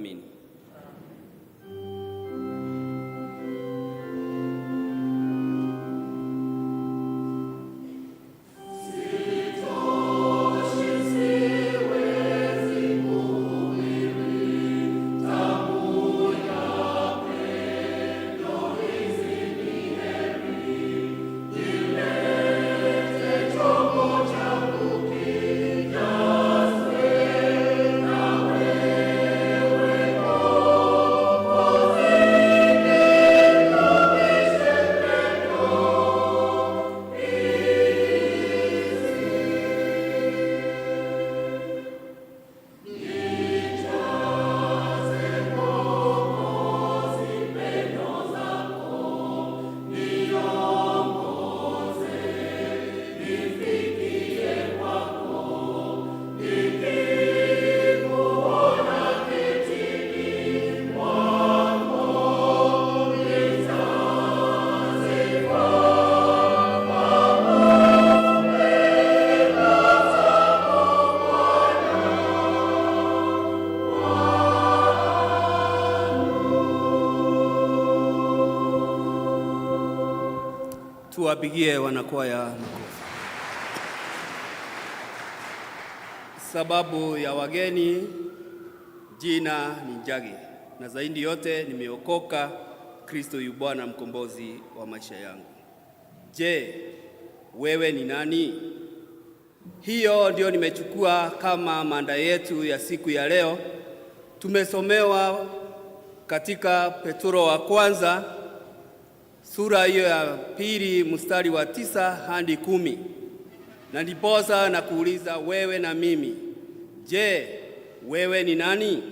kuamini. Tuwapigie wanakwaya makofi. Sababu ya wageni, jina ni Njagi, na zaidi yote nimeokoka. Kristo yu Bwana mkombozi wa maisha yangu. Je, wewe ni nani? Hiyo ndio nimechukua kama mada yetu ya siku ya leo. Tumesomewa katika Petro wa kwanza sura hiyo ya pili mstari wa 9 hadi 10. Na ndiposa na kuuliza wewe na mimi, je, wewe ni nani?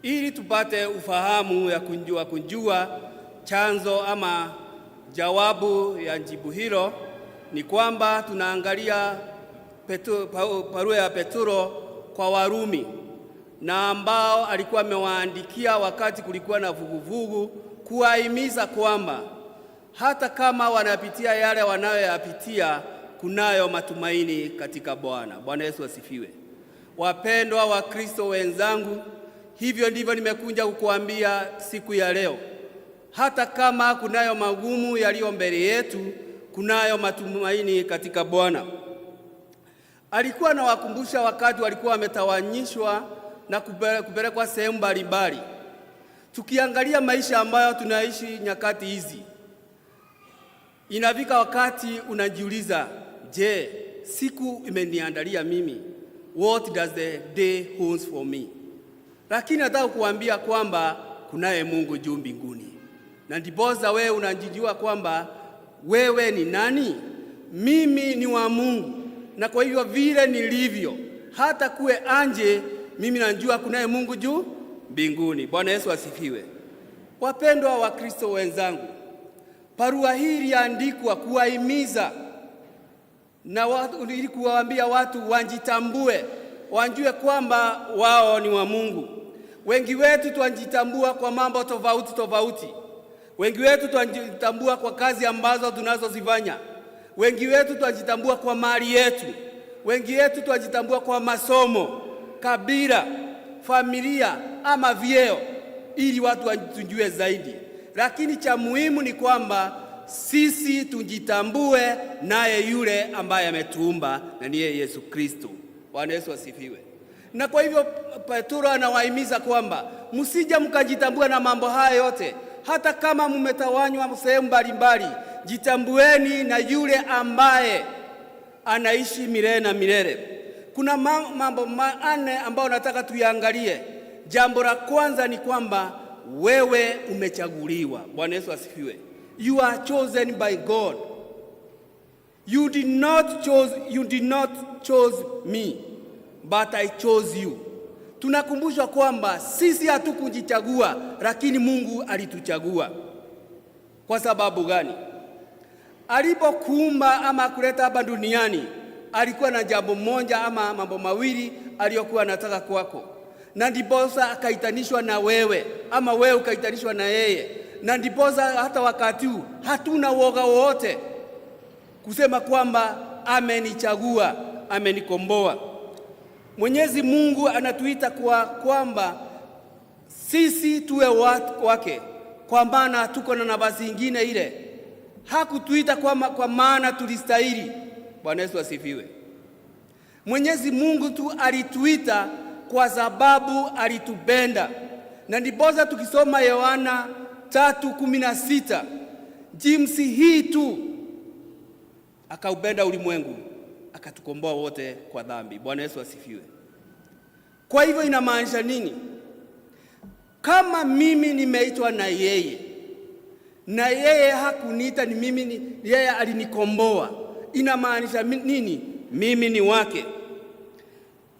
Ili tupate ufahamu ya kujua chanzo ama jawabu ya jibu hilo, ni kwamba tunaangalia barua ya Petro kwa Warumi, na ambao alikuwa amewaandikia wakati kulikuwa na vuguvugu, kuwahimiza kwamba hata kama wanapitia yale wanayoyapitia, kunayo matumaini katika Bwana. Bwana Yesu asifiwe. Wapendwa wa Kristo wenzangu, hivyo ndivyo nimekuja kukuambia siku ya leo. Hata kama kunayo magumu yaliyo mbele yetu, kunayo matumaini katika Bwana. Alikuwa anawakumbusha wakati walikuwa wametawanyishwa na kupelekwa sehemu mbalimbali. Tukiangalia maisha ambayo tunaishi nyakati hizi, inafika wakati unajiuliza, je, siku imeniandalia mimi? What does the day holds for me? Lakini nataka kukuambia kwamba kunaye Mungu juu mbinguni. Na ndiposa wewe unajijua kwamba wewe ni nani? Mimi ni wa Mungu. Na kwa hivyo vile nilivyo, hata kuwe anje, mimi najua kunaye Mungu juu mbinguni. Bwana Yesu asifiwe. Wapendwa wa Kristo wenzangu, barua hii iliandikwa kuwahimiza na ili kuwaambia watu wajitambue, wajue kwamba wao ni wa Mungu. Wengi wetu tunajitambua kwa mambo tofauti. Wengi wetu tunajitambua kwa kazi ambazo tunazozifanya. Wengi wetu tunajitambua kwa mali yetu. Wengi wetu tunajitambua kwa masomo, kabila, familia ama vyeo, ili watu watujue zaidi. Lakini cha muhimu ni kwamba sisi tujitambue naye yule ambaye ametuumba, na niye Yesu Kristo. Bwana Yesu asifiwe. Na kwa hivyo Petro anawahimiza kwamba msije mkajitambua na mambo haya yote. Hata kama mmetawanywa sehemu mbalimbali, jitambueni na yule ambaye anaishi milele na milele. Kuna mambo manne ambayo nataka tuyaangalie. Jambo la kwanza ni kwamba wewe umechaguliwa. Bwana Yesu asifiwe. You are chosen by God. You did not choose me, but I chose you. Tunakumbushwa kwamba sisi hatukujichagua, lakini Mungu alituchagua. Kwa sababu gani? Alipokuumba ama kuleta hapa duniani, alikuwa na jambo moja ama mambo mawili aliyokuwa anataka kwako. Na ndiposa akaitanishwa na wewe, ama wewe ukaitanishwa na yeye. Na ndiposa hata wakati huu hatuna woga wote kusema kwamba amenichagua, amenikomboa. Mwenyezi Mungu anatuita kwamba sisi tuwe wake, kwa maana tuko na nafasi nyingine ile. Hakutuita kwa maana tulistahili. Bwana Yesu asifiwe. Mwenyezi Mungu tu alituita kwa sababu alitupenda. Na ndiposa tukisoma Yohana 3:16, jinsi hii tu akaupenda ulimwengu akatukomboa wote kwa dhambi. Bwana Yesu asifiwe. Kwa hivyo inamaanisha nini? Kama mimi nimeitwa na yeye, na yeye hakuniita, ni mimi yeye alinikomboa, inamaanisha nini? Mimi ni wake.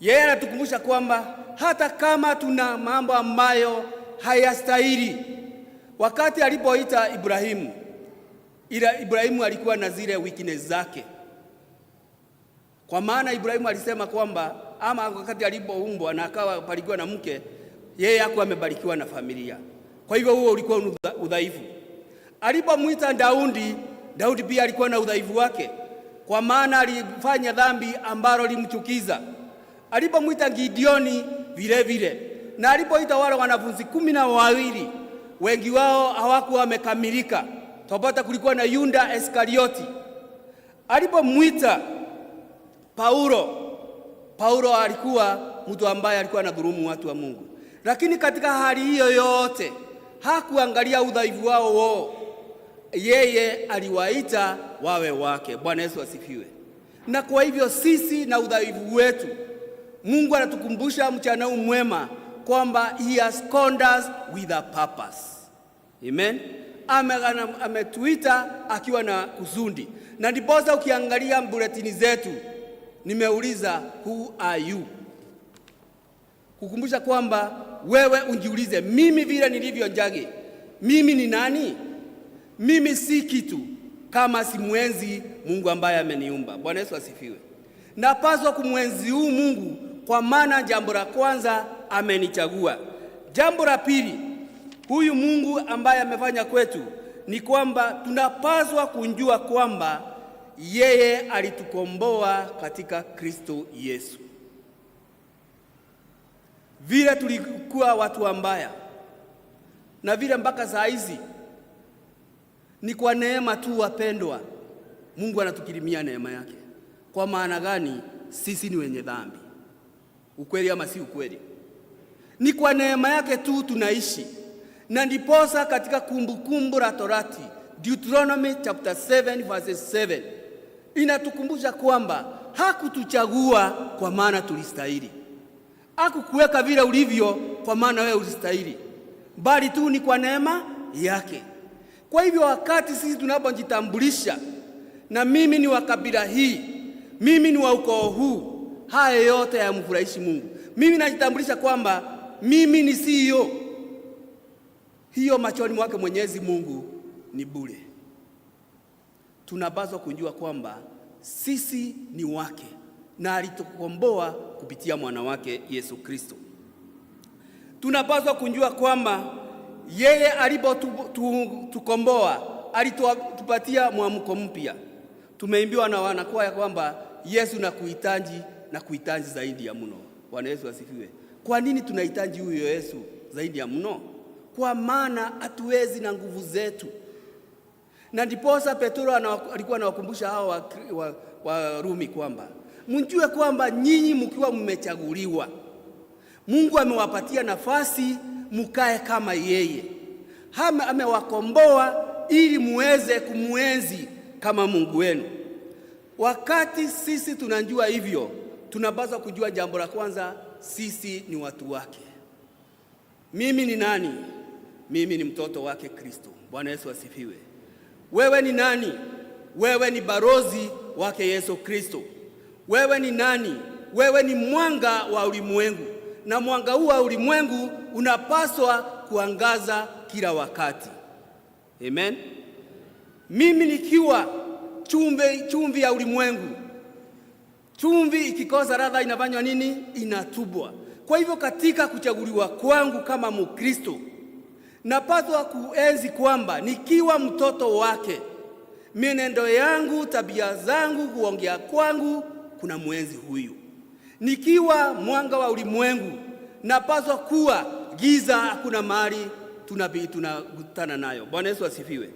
Yeye anatukumbusha kwamba hata kama tuna mambo ambayo hayastahili, wakati alipoita Ibrahimu alikuwa na zile weakness zake. Kwa maana Ibrahimu alisema kwamba wakati alipoumbwa na akawa barikiwa na mke, yeye hakuwa amebarikiwa na familia. Kwa hivyo huo ulikuwa udhaifu. Alipomwita Daudi pia alikuwa na udhaifu wake, kwa maana alifanya dhambi ambalo limchukiza. Alipomwita Gideoni vile vile, na alipoita wale wanafunzi 12, wengi wao hawakuwa wamekamilika. Tupata kulikuwa na Yuda Iskarioti. Alipomwita Paulo alikuwa mtu ambaye alikuwa anadhulumu watu wa Mungu. Lakini katika hali hiyo yote hakuangalia udhaifu wao. Yeye aliwaita wawe wake. Bwana Yesu asifiwe. Na kwa hivyo sisi na udhaifu wetu, Mungu anatukumbusha mchana huu mwema kwamba he has called us with a purpose. Amen. Ametuita akiwa na kusudi. Na ndiposa ukiangalia bulletini zetu nimeuliza who are you? Kukumbusha kwamba wewe unjiulize, mimi vile nilivyo Njagi, mimi ni nani? Mimi si kitu kama simwenzi Mungu ambaye ameniumba. Bwana Yesu asifiwe. Napaswa kumwenzi huu Mungu, kwa maana jambo la kwanza amenichagua. Jambo la pili, huyu Mungu ambaye amefanya kwetu ni kwamba tunapaswa kunjua kwamba yeye alitukomboa katika Kristo Yesu. Vile tulikuwa watu wambaya na vile mpaka saa hizi ni kwa neema tu, wapendwa. Mungu anatukirimia neema yake. Kwa maana gani? Sisi ni wenye dhambi. Ukweli ama si ukweli? Ni kwa neema yake tu tunaishi. Na ndiposa katika Kumbukumbu la Torati, Deuteronomy chapter 7 verses 7, inatukumbusha kwamba hakutuchagua kwa maana tulistahili. Hakukuweka vile ulivyo kwa maana wewe ulistahili, bali tu ni kwa neema yake. Kwa hivyo wakati sisi tunapojitambulisha, na mimi ni wa kabila hii, mimi ni wa ukoo huu, haya yote yamfurahishi Mungu. Mimi najitambulisha kwamba mimi ni CEO. Hiyo machoni mwake Mwenyezi Mungu ni bure. Tunapaswa kujua kwamba sisi ni wake na alitukomboa kupitia mwana wake Yesu Kristo. Tunapaswa kujua kwamba yeye alipotukomboa alitupatia mwamko mpya. Tumeimbiwa na wanakwaya kwamba Yesu nakuhitaji na kuhitaji zaidi ya mno. Bwana Yesu asifiwe. Kwa nini tunahitaji huyo Yesu zaidi ya mno? Kwa maana hatuwezi na nguvu zetu. Na ndiposa Petro alikuwa anawakumbusha hao wa Rumi kwamba mjue kwamba nyinyi mkiwa mmechaguliwa, Mungu amewapatia nafasi mkae kama yeye. Amewakomboa ili muweze kumuenzi kama Mungu wenu. Wakati sisi tunajua hivyo, tunapaswa kujua jambo la kwanza, sisi ni watu wake. Mimi ni nani? Mimi ni mtoto wake Kristo. Bwana Yesu asifiwe. Wewe ni nani? Wewe ni balozi wake Yesu Kristo. Wewe ni nani? Wewe ni mwanga wa ulimwengu, na mwanga huu wa ulimwengu unapaswa kuangaza kila wakati. Amen. Mimi nikiwa chumvi ya ulimwengu. Chumvi ikikosa ladha inafanywa nini? Inatubwa. Kwa hivyo katika kuchaguliwa kwangu kama Mkristo, napaswa kuenzi kwamba nikiwa mtoto wake, mienendo yangu, tabia zangu, kuongea kwangu kuna mwenzi huyu. Nikiwa mwanga wa ulimwengu, napaswa kuwa giza hakuna mahali tunakutana nayo. Bwana Yesu asifiwe.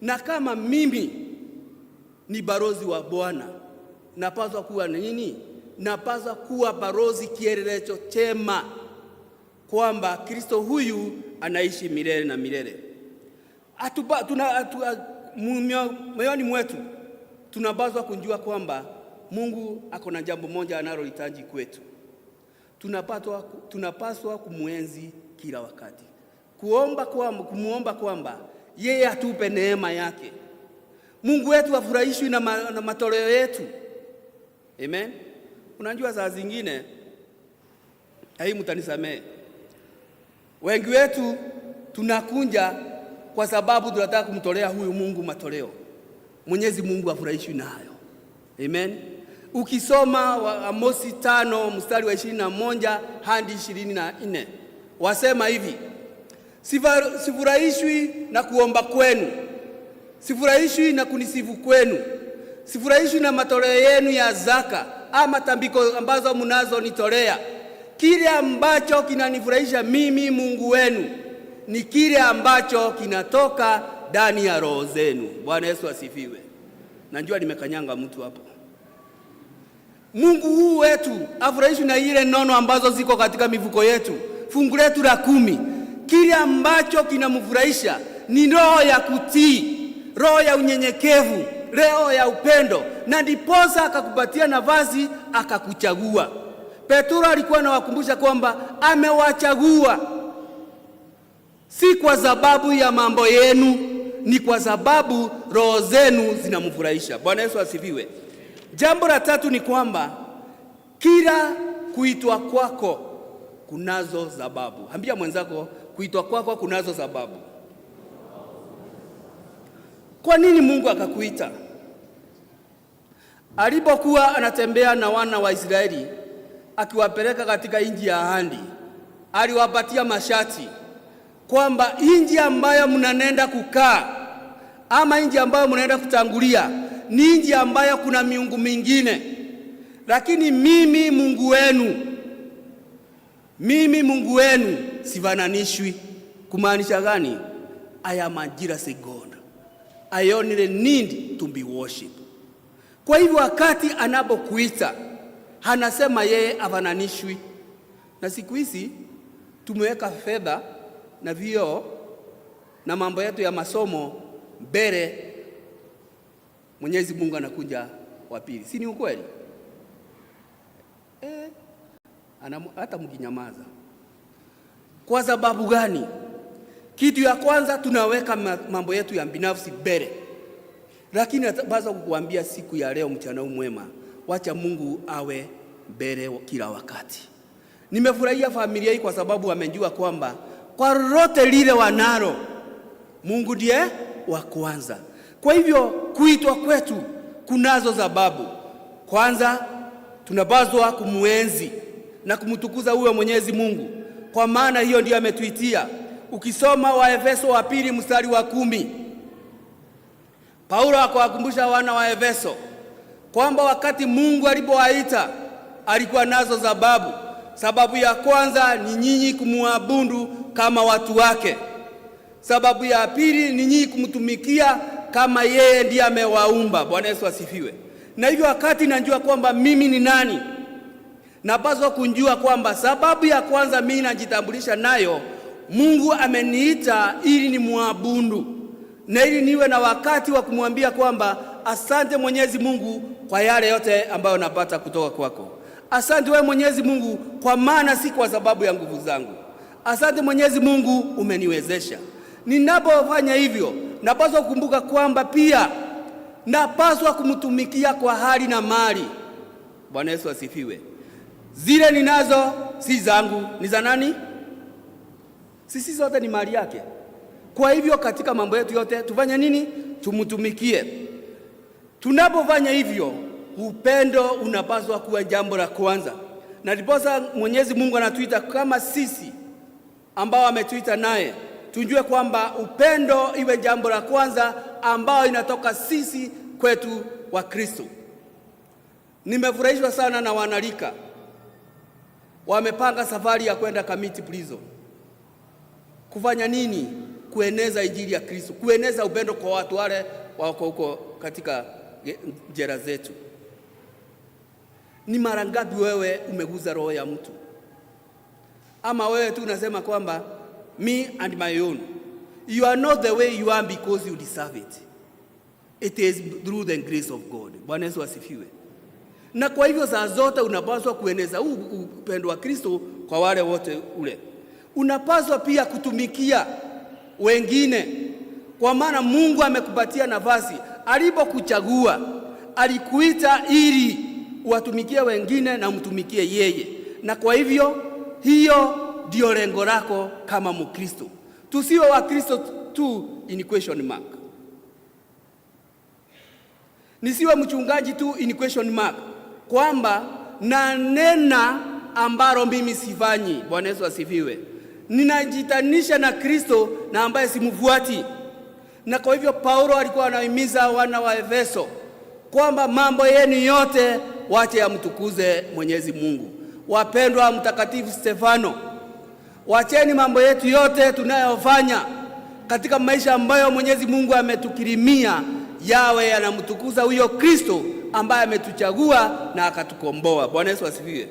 Na kama mimi ni balozi wa Bwana, napaswa kuwa nini? Napaswa kuwa balozi kielelezo chema kwamba Kristo huyu anaishi milele na milele. Moyoni mwetu tunapaswa kujua kwamba Mungu ako na jambo moja analolihitaji kwetu. Tunapaswa kumuenzi kila wakati, kumuomba kwamba yeye atupe neema yake. Mungu wetu afurahishwi na matoleo yetu. Amen. Unajua saa zingine, mtanisamehe, wengi wetu tunakunja kwa sababu tunataka kumtolea huyu Mungu matoleo. Mwenyezi Mungu afurahishwi nayo. Amen. Ukisoma Amosi 5 mstari wa 21 hadi 24, wasema hivi: sifurahishwi na kuomba kwenu, sifurahishwi na kunisifu kwenu, sifurahishwi na matoleo yenu ya zaka ama tambiko ambazo mnazonitolea. Kile ambacho kinanifurahisha mimi Mungu wenu ni kile ambacho kinatoka ndani ya roho zenu. Bwana Yesu asifiwe. Najua nimekanyanga mtu hapo. Mungu huu wetu afurahishwi na ile nono ambazo ziko katika mifuko yetu, fungu letu la 10. Kile ambacho kinamfurahisha ni roho ya kutii, roho ya unyenyekevu, roho ya upendo, na ndiposa akakupatia nafasi akakuchagua. Petro alikuwa anawakumbusha kwamba amewachagua si kwa sababu ya mambo yenu, ni kwa sababu roho zenu zinamfurahisha. Bwana Yesu asifiwe. Jambo la 3 ni kwamba kila kuitwa kwako kunazo sababu. Ambia mwenzako, kuitwa kwako kunazo sababu. Kwa nini Mungu akakuita? Alipokuwa anatembea na wana wa Israeli akiwapeleka katika nchi ya ahadi, aliwapatia masharti kwamba nchi ambayo mnanenda kukaa ama nchi ambayo mnaenda kutangulia ni nchi ambayo kuna miungu mingine, lakini mimi Mungu wenu sifananishwi. Kumaanisha gani? I am a jealous God. I only need to be worshipped. Kwa hivyo wakati anapokuita anasema yeye afananishwi. Na siku hizi tumeweka fedha na vio na mambo yetu ya masomo mbele, Mwenyezi Mungu anakuja wa pili. Si ni ukweli? Hata mkinyamaza. Kwa sababu gani? Kitu ya kwanza, tunaweka mambo yetu ya binafsi mbele. Lakini nataka kukuambia siku ya leo, mchana mwema, wacha Mungu awe mbele kila wakati. Nimefurahia familia hii kwa sababu wamejua kwamba kwa lolote lile wanalo, Mungu ndiye wa kwanza. Kwa hivyo kuitwa kwetu kunazo sababu. Kwanza, tunapaswa kumuenzi na kumtukuza huyo Mwenyezi Mungu, kwa maana hiyo ndiyo ametuitia. Ukisoma Waefeso 2 mstari wa 10, Paulo akawakumbusha wana wa Efeso kwamba wakati Mungu alipowaita alikuwa nazo sababu. Sababu ya kwanza ni nyinyi kumuabudu kama watu wake. Sababu ya pili ni nyinyi kumtumikia kama yeye ndiye amewaumba. Bwana Yesu asifiwe. Na hivyo wakati najua kwamba mimi ni nani, napaswa kujua kwamba sababu ya kwanza mimi najitambulisha nayo, Mungu ameniita ili ni muabudu, na ili niwe na wakati wa kumwambia kwamba asante Mwenyezi Mungu kwa yale yote ambayo napata kutoka kwako. Asante wewe Mwenyezi Mungu, kwa maana si kwa sababu ya nguvu zangu. Asante Mwenyezi Mungu, umeniwezesha. Ninapofanya hivyo, napaswa kukumbuka kwamba pia napaswa kumtumikia kwa hali na mali. Bwana Yesu asifiwe. Zile ninazo si zangu, ni za nani? Sisi zote ni mali yake. Kwa hivyo katika mambo yetu yote tufanye nini? Tumtumikie. Tunapofanya hivyo, upendo unapaswa kuwa jambo la kwanza. Na ndiposa Mwenyezi Mungu anatuita kama sisi ambao ametuita naye, tujue kwamba upendo iwe jambo la kwanza ambao inatoka sisi kwetu wa Kristo. Nimefurahishwa sana na wanalika wamepanga safari ya kwenda Kamiti Prison. kufanya nini? Kueneza injili ya Kristo, kueneza upendo kwa watu wale wako huko katika jela zetu. Ni mara ngapi wewe umeguza roho ya mtu? Ama wewe tu unasema kwamba me and my own. You are not the way you are because you deserve it. It is through the grace of God. Bwana Yesu asifiwe. Na kwa hivyo saa zote unapaswa kueneza upendo wa Kristo kwa wale wote ule. Unapaswa pia kutumikia wengine, kwa maana Mungu amekupatia nafasi. Alipokuchagua, alikuita ili uwatumikie wengine na mtumikie yeye. Na kwa hivyo hiyo ndio lengo lako kama Mkristo. Tusiwe wa Kristo tu in question mark. Nisiwe mchungaji tu in question mark, kwamba na nena ambalo mimi sifanyi. Bwana Yesu asifiwe. Ninajitanisha na Kristo na ambaye simfuati. Na kwa hivyo Paulo alikuwa anahimiza wana wa Efeso kwamba mambo yenu yote wache yamtukuze Mwenyezi Mungu. Wapendwa Mtakatifu Stefano, wacheni mambo yetu yote tunayofanya katika maisha ambayo Mwenyezi Mungu ametukirimia yawe yanamtukuza huyo Kristo ambaye ametuchagua na akatukomboa. Bwana Yesu asifiwe.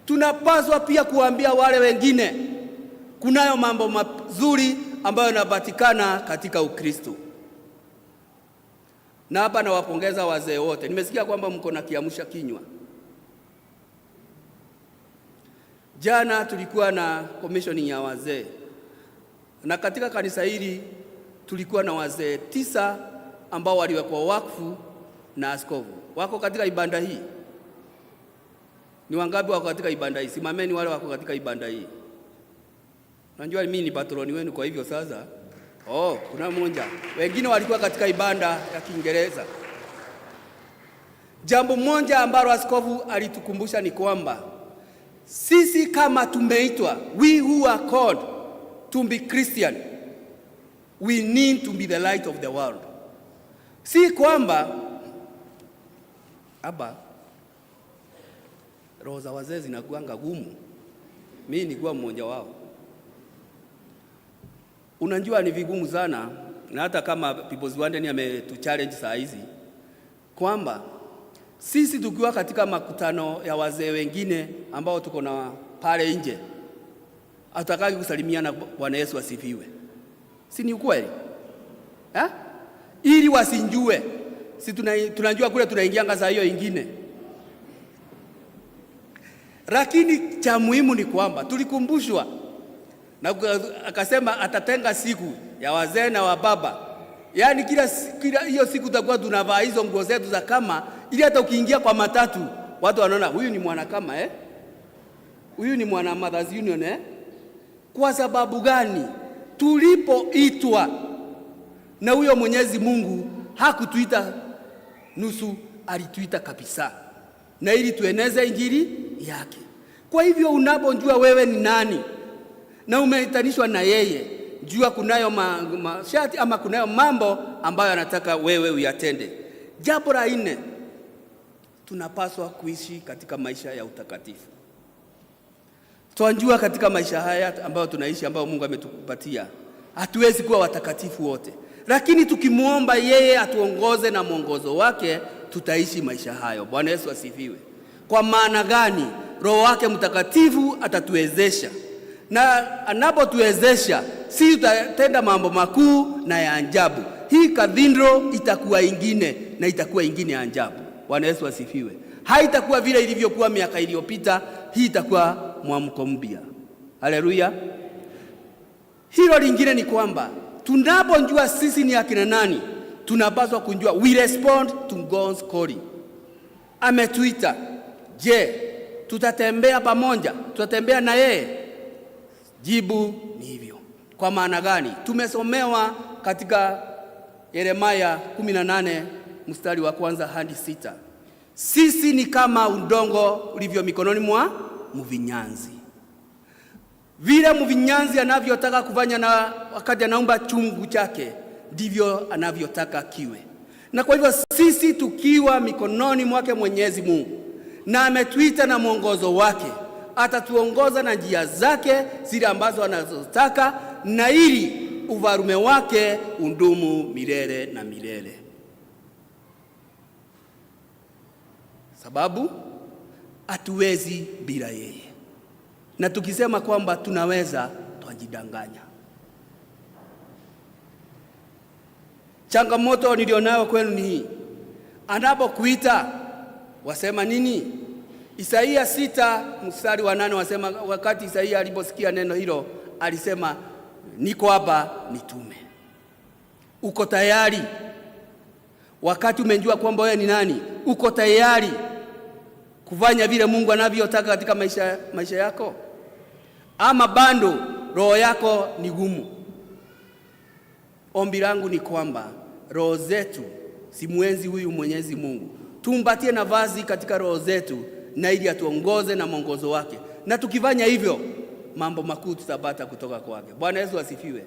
Tunapaswa pia kuambia wale wengine kunayo mambo mazuri ambayo yanapatikana katika Ukristo. Na hapa nawapongeza wazee wote. Nimesikia kwamba mko na kiamsha kinywa. Jana tulikuwa na commissioning ya wazee. Na katika kanisa hili tulikuwa na wazee 9 ambao waliwekwa wakfu na askofu. Wako katika ibada hii? Ni wangapi wako katika ibada hii? Simameni wale wako katika ibada hii. Najua mimi ni patroni wenu, kwa hivyo sasa kuna mmoja. Wengine walikuwa katika ibada ya Kiingereza. Jambo moja ambalo askofu alitukumbusha ni kwamba sisi kama tumeitwa, we who are called to be Christian, we need to be the light of the world. Si kwamba roho za wazee zinakuanga gumu. Mimi nilikuwa mmoja wao. Unajua ni vigumu sana, na hata kama People's Wonder ametuchallenge saa hizi kwamba sisi tukiwa katika makutano ya wazee wengine ambao tuko na pale nje, atakaki kusalimiana Bwana Yesu asifiwe. Si ni ukweli? Ili wasinjue. Si tunajua kule tunaingianga saa hiyo ingine. Lakini cha muhimu ni kwamba tulikumbushwa, na akasema atatenga siku ya wazee na wababa. Yaani kila hiyo siku tutakuwa tunavaa hizo nguo zetu za kama, ili hata ukiingia kwa matatu watu wanaona huyu ni mwana kama huyu ni mwana Mothers Union Kwa sababu gani? Tulipoitwa na huyo Mwenyezi Mungu hakutuita nusu, alituita kabisa, na ili tueneze injili yake. Kwa hivyo unapojua wewe ni nani na umeitanishwa na yeye, jua kunayo masharti ama kunayo mambo ambayo anataka wewe uyatende. Jambo la 4, tunapaswa kuishi katika maisha ya utakatifu. Tunajua katika maisha haya ambayo tunaishi, ambayo Mungu ametupatia, hatuwezi kuwa watakatifu wote, lakini tukimuomba yeye atuongoze na mwongozo wake, tutaishi maisha hayo. Bwana Yesu asifiwe. Kwa maana gani? Roho wake Mtakatifu atatuwezesha, na anapotuwezesha sisi tutatenda mambo makuu na ya ajabu. Hii cathedral itakuwa ingine, na itakuwa ingine ya ajabu. Bwana Yesu asifiwe. Haitakuwa vile ilivyokuwa miaka iliyopita, hii itakuwa mwamko mpya. Haleluya. Hilo lingine ni kwamba tunapojua sisi ni akina nani, tunapaswa kujua we respond to God's calling. Ametuita. Je, tutatembea pamoja? Tutatembea na yeye? Jibu ni hivyo. Kwa maana gani? Tumesomewa katika Yeremia 18 mstari wa 1 hadi 6. Sisi ni kama udongo ulivyo mikononi mwa mvinyanzi. Vile mvinyanzi anavyotaka kufanya na wakati anaumba chungu chake, ndivyo anavyotaka kiwe. Na kwa hivyo sisi tukiwa mikononi mwake Mwenyezi Mungu, na ametuita na mwongozo wake, atatuongoza na njia zake zile ambazo anazotaka, na ili ufalme wake undumu milele na milele. Sababu hatuwezi bila yeye, na tukisema kwamba tunaweza, twajidanganya. Changamoto nilionayo kwenu ni hii: anapokuita wasema nini? Isaia 6:8 wasema, wakati Isaia aliposikia neno hilo alisema, niko hapa, nitume. Uko tayari? Wakati umejua kwamba wewe ni nani, uko tayari kufanya vile Mungu anavyotaka katika maisha yako? Ama bado roho yako ni gumu? Ombi langu ni kwamba roho zetu simwenzi huyu Mwenyezi Mungu, tumbatie nafasi katika roho zetu, na ili atuongoze na mwongozo wake, na tukifanya hivyo mambo makuu tutapata kutoka kwake. Bwana Yesu asifiwe.